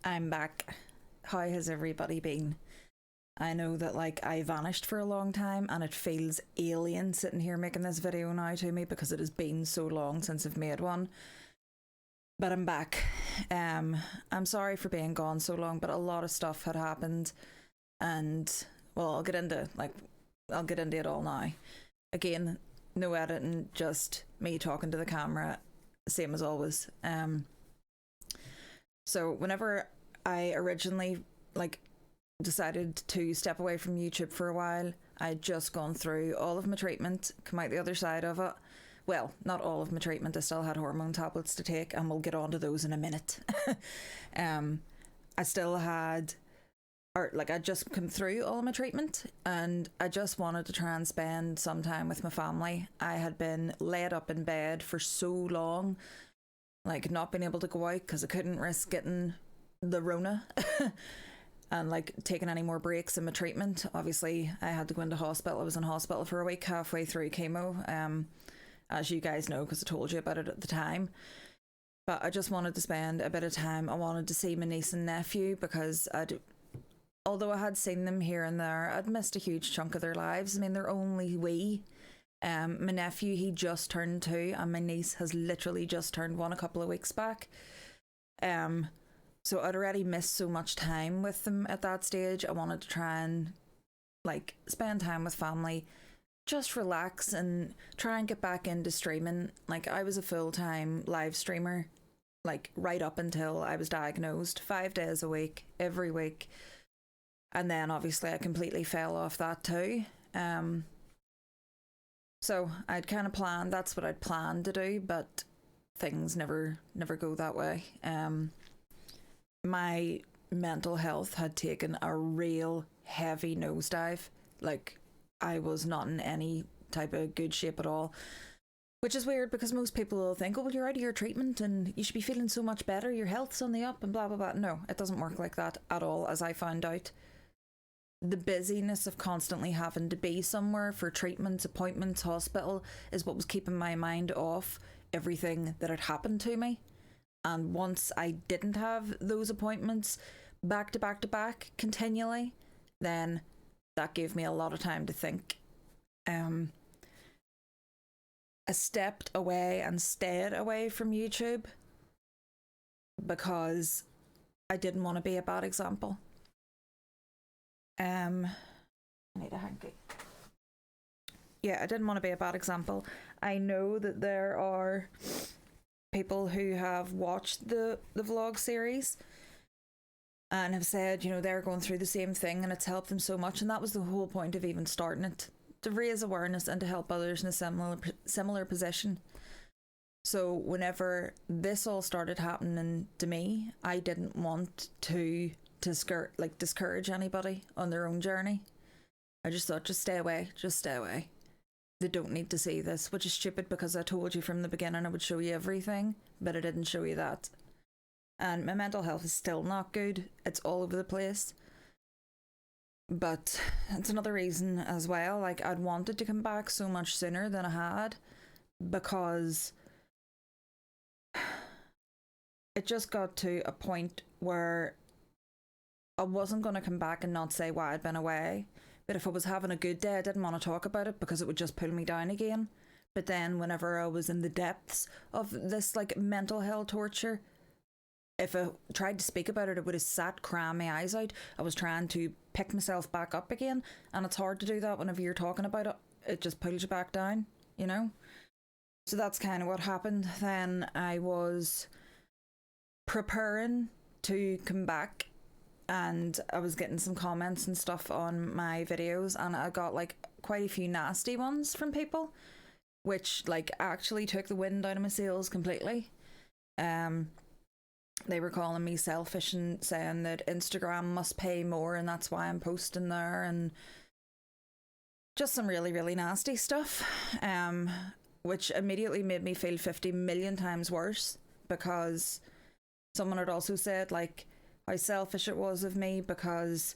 I'm back. How has everybody been? I know that I vanished for a long time and it feels alien sitting here making this video now to me because it has been so long since I've made one. But I'm back. I'm sorry for being gone so long, but a lot of stuff had happened and well, I'll get into it all now. Again, no editing, just me talking to the camera, same as always. So whenever I originally decided to step away from YouTube for a while, I'd just gone through all of my treatment, come out the other side of it. Well, not all of my treatment, I still had hormone tablets to take, and we'll get on to those in a minute. I still had, I'd just come through all my treatment, and I just wanted to try and spend some time with my family. I had been laid up in bed for so long, not being able to go out because I couldn't risk getting the Rona. And taking any more breaks in my treatment. Obviously I had to go into hospital. I was in hospital for a week halfway through chemo, as you guys know because I told you about it at the time. But I just wanted to spend a bit of time. I wanted to see my niece and nephew because although I had seen them here and there, I'd missed a huge chunk of their lives. I mean, they're only wee. My nephew, he just turned 2, and my niece has literally just turned 1 a couple of weeks back. So I'd already missed so much time with them at that stage. I wanted to try and spend time with family, just relax and try and get back into streaming. I was a full-time live streamer, right up until I was diagnosed, 5 days a week, every week. And then obviously I completely fell off that too. So I'd kind of planned, that's what I'd planned to do, but things never go that way. My mental health had taken a real heavy nosedive. I was not in any type of good shape at all, which is weird because most people will think, oh, well, you're out of your treatment and you should be feeling so much better, your health's on the up and blah blah blah. No, it doesn't work like that at all. As I found out, the busyness of constantly having to be somewhere for treatments, appointments, hospital is what was keeping my mind off everything that had happened to me. And once I didn't have those appointments back to back to back continually, then that gave me a lot of time to think. I stepped away and stayed away from YouTube because I didn't want to be a bad example. I need a hanky. Yeah, I didn't want to be a bad example. I know that there are people who have watched the vlog series and have said, they're going through the same thing and it's helped them so much, and that was the whole point of even starting it, to raise awareness and to help others in a similar position. So whenever this all started happening to me, I didn't want to discourage anybody on their own journey. I just thought, just stay away. They don't need to see this, which is stupid because I told you from the beginning I would show you everything, but I didn't show you that. And my mental health is still not good. It's all over the place. But it's another reason as well. I'd wanted to come back so much sooner than I had because it just got to a point where I wasn't going to come back and not say why I'd been away. But if I was having a good day, I didn't want to talk about it because it would just pull me down again. But then whenever I was in the depths of this mental hell torture, if I tried to speak about it, it would have sat crying my eyes out. I was trying to pick myself back up again, and it's hard to do that whenever you're talking about it. It just pulls you back down, So that's kind of what happened. Then I was preparing to come back, and I was getting some comments and stuff on my videos, and I got quite a few nasty ones from people, which actually took the wind out of my sails completely. They were calling me selfish and saying that Instagram must pay more and that's why I'm posting there, and just some really, really nasty stuff, which immediately made me feel 50 million times worse because someone had also said how selfish it was of me because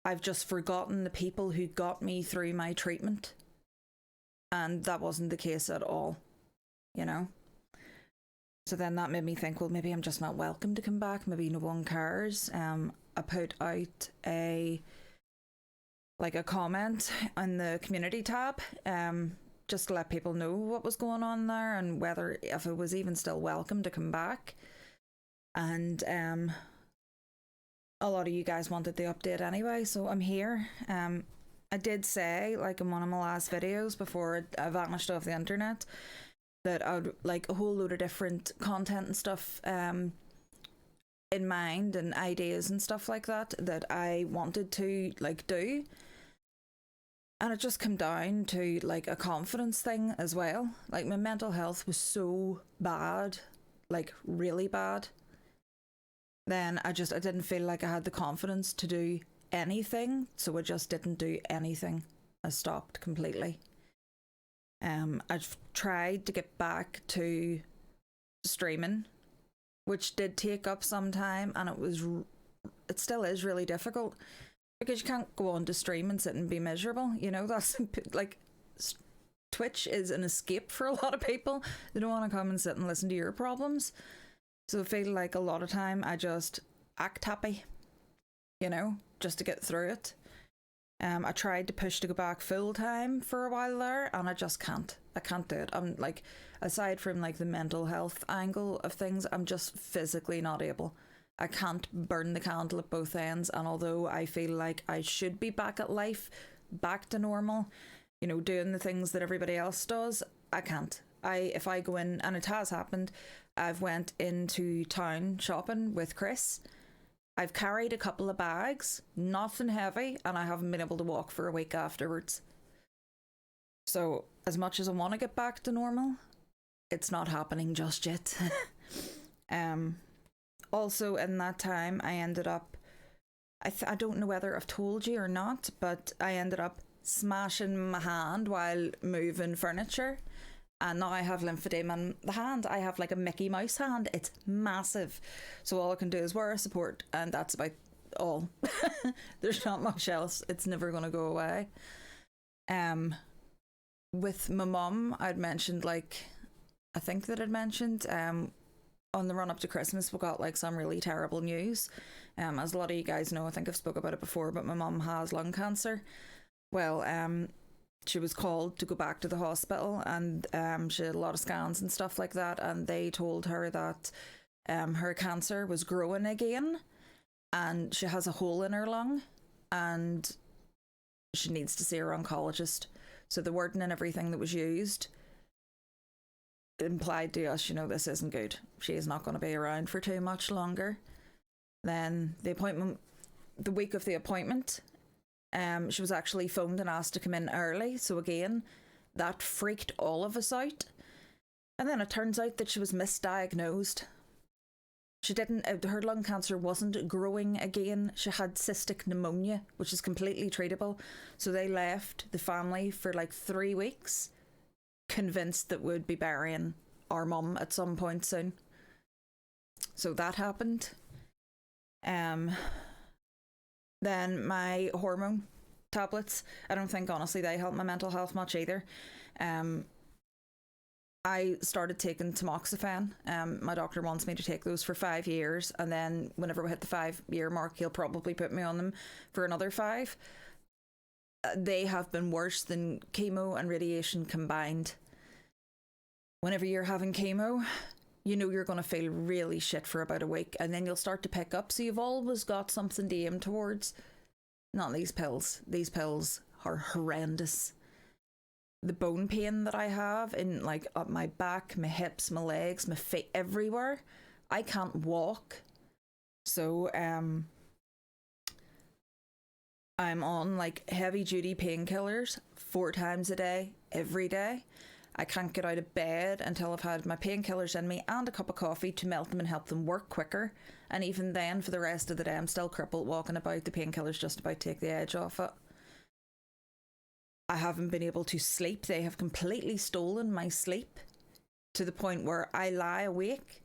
I've just forgotten the people who got me through my treatment, and that wasn't the case at all, So then that made me think, well, maybe I'm just not welcome to come back. Maybe no one cares. I put out a comment on the community tab, just to let people know what was going on there and whether if it was even still welcome to come back. And a lot of you guys wanted the update anyway, so I'm here. I did say, like in one of my last videos before I vanished off the internet, that I'd like a whole load of different content and stuff in mind, and ideas and stuff like that I wanted to like do. And it just came down to like a confidence thing as well. Like my mental health was so bad, like really bad. Then I didn't feel like I had the confidence to do anything, so I just didn't do anything. I stopped completely. I've tried to get back to streaming, which did take up some time, and it still is really difficult because you can't go on to stream and sit and be miserable. You know, that's like Twitch is an escape for a lot of people. They don't want to come and sit and listen to your problems. So I feel like a lot of time I just act happy, you know, just to get through it. I tried to push to go back full time for a while there, and I just can't. I can't do it. I'm like, aside from like the mental health angle of things, I'm just physically not able. I can't burn the candle at both ends. And although I feel like I should be back at life, back to normal, you know, doing the things that everybody else does, I can't. If I go in, and it has happened, I've went into town shopping with Chris. I've carried a couple of bags, nothing heavy, and I haven't been able to walk for a week afterwards. So as much as I want to get back to normal, it's not happening just yet. Also in that time I ended up, I don't know whether I've told you or not, but I ended up smashing my hand while moving furniture. And now I have lymphedema in the hand. I have like a Mickey Mouse hand. It's massive. So all I can do is wear a support, and that's about all. There's not much else. It's never going to go away. With my mum, I'd mentioned, like, I think that I'd mentioned, on the run up to Christmas, we got like some really terrible news. As a lot of you guys know, I think I've spoke about it before, but my mum has lung cancer. Well, she was called to go back to the hospital, and she had a lot of scans and stuff like that, and they told her that her cancer was growing again, and she has a hole in her lung, and she needs to see her oncologist. So the wording and everything that was used implied to us, you know, this isn't good. She is not going to be around for too much longer. Then the week of the appointment, she was actually phoned and asked to come in early. So again, that freaked all of us out. And then it turns out that she was misdiagnosed. Her lung cancer wasn't growing again. She had cystic pneumonia, which is completely treatable. So they left the family for like 3 weeks, convinced that we'd be burying our mum at some point soon. So that happened. Then my hormone tablets, I don't think honestly they help my mental health much either. I started taking Tamoxifen. My doctor wants me to take those for 5 years, and then whenever we hit the 5-year mark, he'll probably put me on them for another 5. They have been worse than chemo and radiation combined. Whenever you're having chemo, you know you're going to feel really shit for about a week, and then you'll start to pick up. So you've always got something to aim towards. Not these pills. These pills are horrendous. The bone pain that I have in like up my back, my hips, my legs, my feet, everywhere. I can't walk. So I'm on like heavy duty painkillers 4 times a day, every day. I can't get out of bed until I've had my painkillers in me and a cup of coffee to melt them and help them work quicker. And even then, for the rest of the day, I'm still crippled walking about. The painkillers just about take the edge off it. I haven't been able to sleep. They have completely stolen my sleep to the point where I lie awake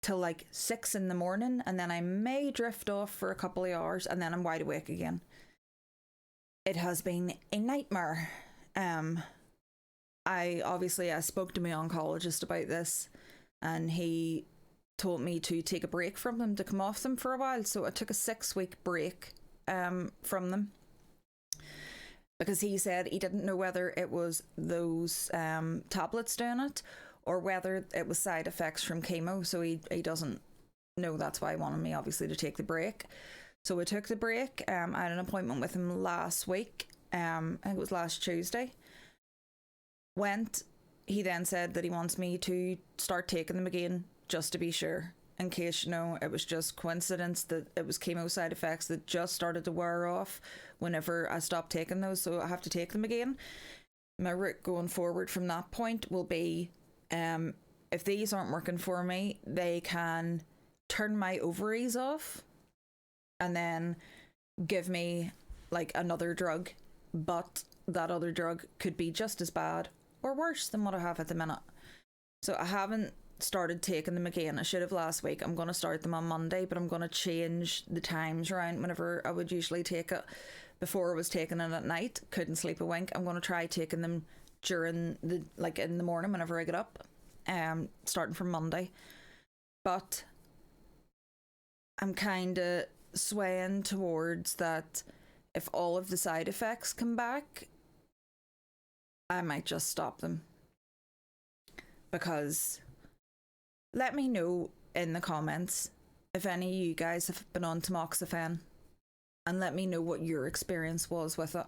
till like 6 in the morning, and then I may drift off for a couple of hours, and then I'm wide awake again. It has been a nightmare. I spoke to my oncologist about this, and he told me to take a break from them, to come off them for a while. So I took a 6-week break from them, because he said he didn't know whether it was those tablets doing it or whether it was side effects from chemo. So he doesn't know. That's why he wanted me, obviously, to take the break. So I took the break. I had an appointment with him last week. I think it was last Tuesday. He then said that he wants me to start taking them again, just to be sure, in case, it was just coincidence that it was chemo side effects that just started to wear off whenever I stopped taking those. So I have to take them again. My route going forward from that point will be, if these aren't working for me, they can turn my ovaries off and then give me like another drug, but that other drug could be just as bad or worse than what I have at the minute. So I haven't started taking them again. I should have last week. I'm going to start them on Monday, but I'm going to change the times around whenever I would usually take it. Before I was taking it at night, couldn't sleep a wink. I'm going to try taking them during in the morning whenever I get up, starting from Monday. But I'm kind of swaying towards that if all of the side effects come back, I might just stop them. Because let me know in the comments if any of you guys have been on Tamoxifen, and let me know what your experience was with it.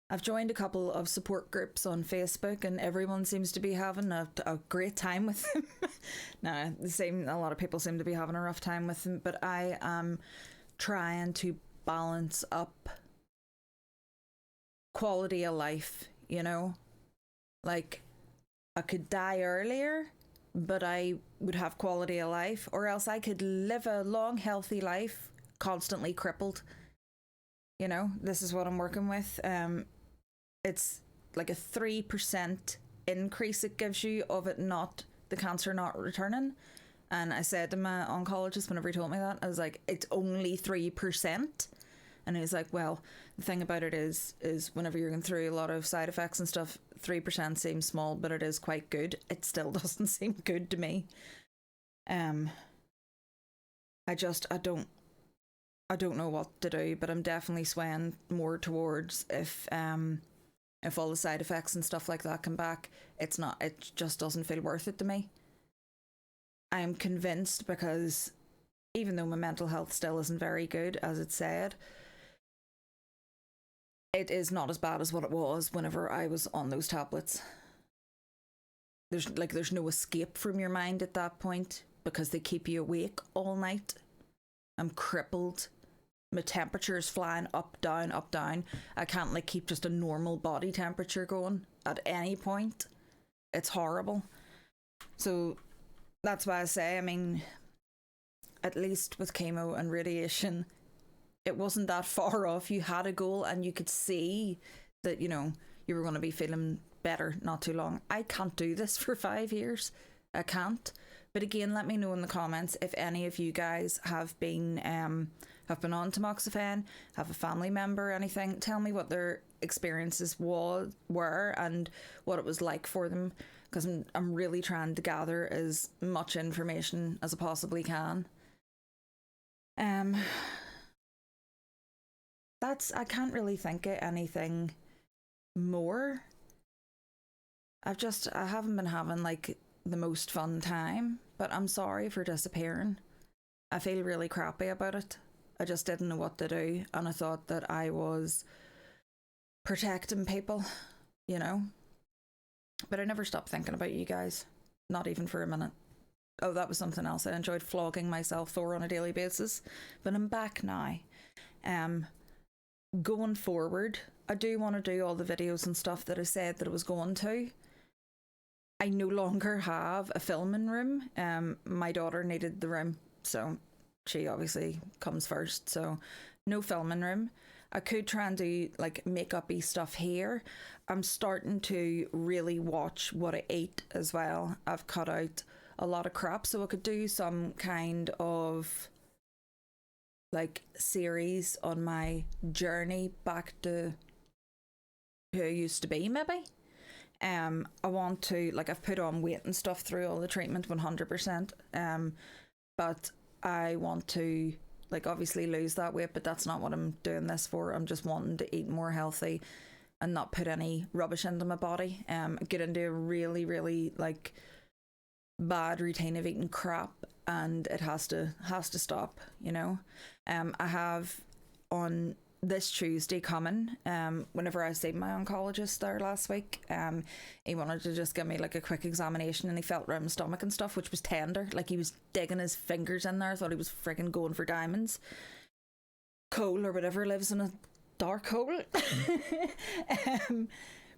I've joined a couple of support groups on Facebook, and everyone seems to be having a great time with them. A lot of people seem to be having a rough time with them, but I am trying to balance up quality of life, Like, I could die earlier, but I would have quality of life, or else I could live a long, healthy life, constantly crippled. This is what I'm working with. It's like a 3% increase it gives you of it the cancer not returning. And I said to my oncologist whenever he told me that, I was like, it's only 3%. And he was like, well, the thing about it is whenever you're going through a lot of side effects and stuff, 3% seems small, but it is quite good. It still doesn't seem good to me. I don't know what to do, but I'm definitely swaying more towards if all the side effects and stuff like that come back, it just doesn't feel worth it to me. I'm convinced, because even though my mental health still isn't very good, as it said, it is not as bad as what it was whenever I was on those tablets. There's no escape from your mind at that point, because they keep you awake all night. I'm crippled. My temperature is flying up, down, up, down. I can't keep just a normal body temperature going at any point. It's horrible. So that's why I say, at least with chemo and radiation, it wasn't that far off. You had a goal and you could see that, you were going to be feeling better not too long. I can't do this for 5 years. I can't. But again, let me know in the comments if any of you guys have been on Tamoxifen, have a family member or anything. Tell me what their experiences were and what it was like for them, because I'm really trying to gather as much information as I possibly can. I can't really think of anything more. I haven't been having the most fun time, but I'm sorry for disappearing. I feel really crappy about it. I just didn't know what to do, and I thought that I was protecting people, But I never stopped thinking about you guys, not even for a minute. Oh, that was something else I enjoyed flogging myself for on a daily basis, but I'm back now. Going forward, I do want to do all the videos and stuff that I said that I was going to. I no longer have a filming room. My daughter needed the room, so she obviously comes first. So no filming room. I could try and do makeup-y stuff here. I'm starting to really watch what I eat as well. I've cut out a lot of crap, so I could do some kind of series on my journey back to who I used to be, maybe. I want to, like, I've put on weight and stuff through all the treatment 100%. But I want to, like, obviously lose that weight, but that's not what I'm doing this for. I'm just wanting to eat more healthy and not put any rubbish into my body. Get into a really, really, like, bad routine of eating crap, and it has to stop, you know. I have on this Tuesday coming, whenever I seen my oncologist there last week, he wanted to just give me like a quick examination, and he felt around my stomach and stuff, which was tender, like he was digging his fingers in there. I thought he was freaking going for diamonds. Coal or whatever lives in a dark hole.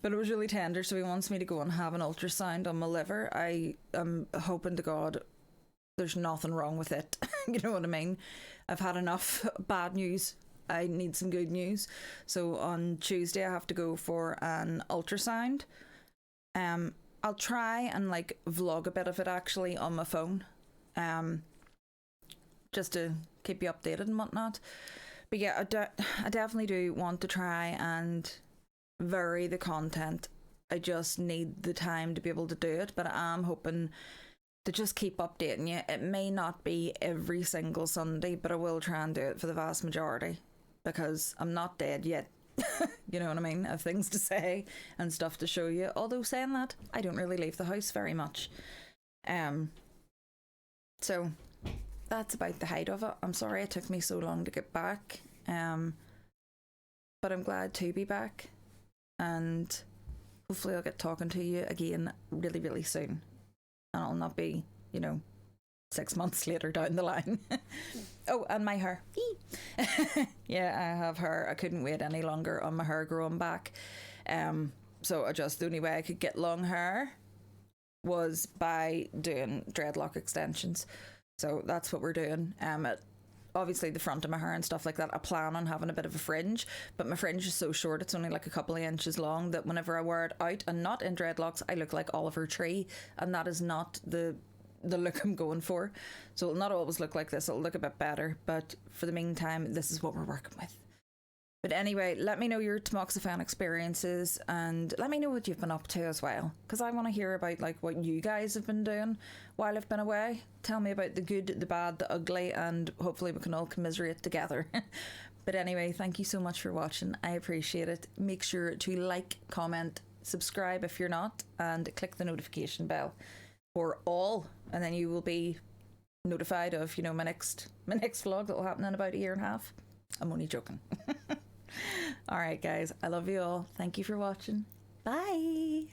But it was really tender, so he wants me to go and have an ultrasound on my liver. I am hoping to God there's nothing wrong with it. You know what I mean? I've had enough bad news. I need some good news. So on Tuesday I have to go for an ultrasound. I'll try and like vlog a bit of it actually on my phone, just to keep you updated and whatnot. But yeah, I definitely do want to try and vary the content. I just need the time to be able to do it, but I am hoping to just keep updating you. It may not be every single Sunday, but I will try and do it for the vast majority, because I'm not dead yet. You know what I mean? I have things to say and stuff to show you. Although saying that, I don't really leave the house very much. So that's about the height of it. I'm sorry it took me so long to get back. But I'm glad to be back, and hopefully I'll get talking to you again really, really soon. And it'll not be, 6 months later down the line. Oh, and my hair. Yeah, I have hair. I couldn't wait any longer on my hair growing back. So the only way I could get long hair was by doing dreadlock extensions. So that's what we're doing. Obviously the front of my hair and stuff like that, I plan on having a bit of a fringe, but my fringe is so short, it's only like a couple of inches long, that whenever I wear it out and not in dreadlocks, I look like Oliver Tree, and that is not the look I'm going for. So it'll not always look like this, it'll look a bit better, but for the meantime, this is what we're working with. But anyway, let me know your Tamoxifen experiences, and let me know what you've been up to as well, because I want to hear about like what you guys have been doing while I've been away. Tell me about the good, the bad, the ugly, and hopefully we can all commiserate together. But anyway, thank you so much for watching. I appreciate it. Make sure to like, comment, subscribe if you're not, and click the notification bell for all, and then you will be notified of my next vlog that will happen in about a year and a half. I'm only joking. All right, guys, I love you all. Thank you for watching. Bye.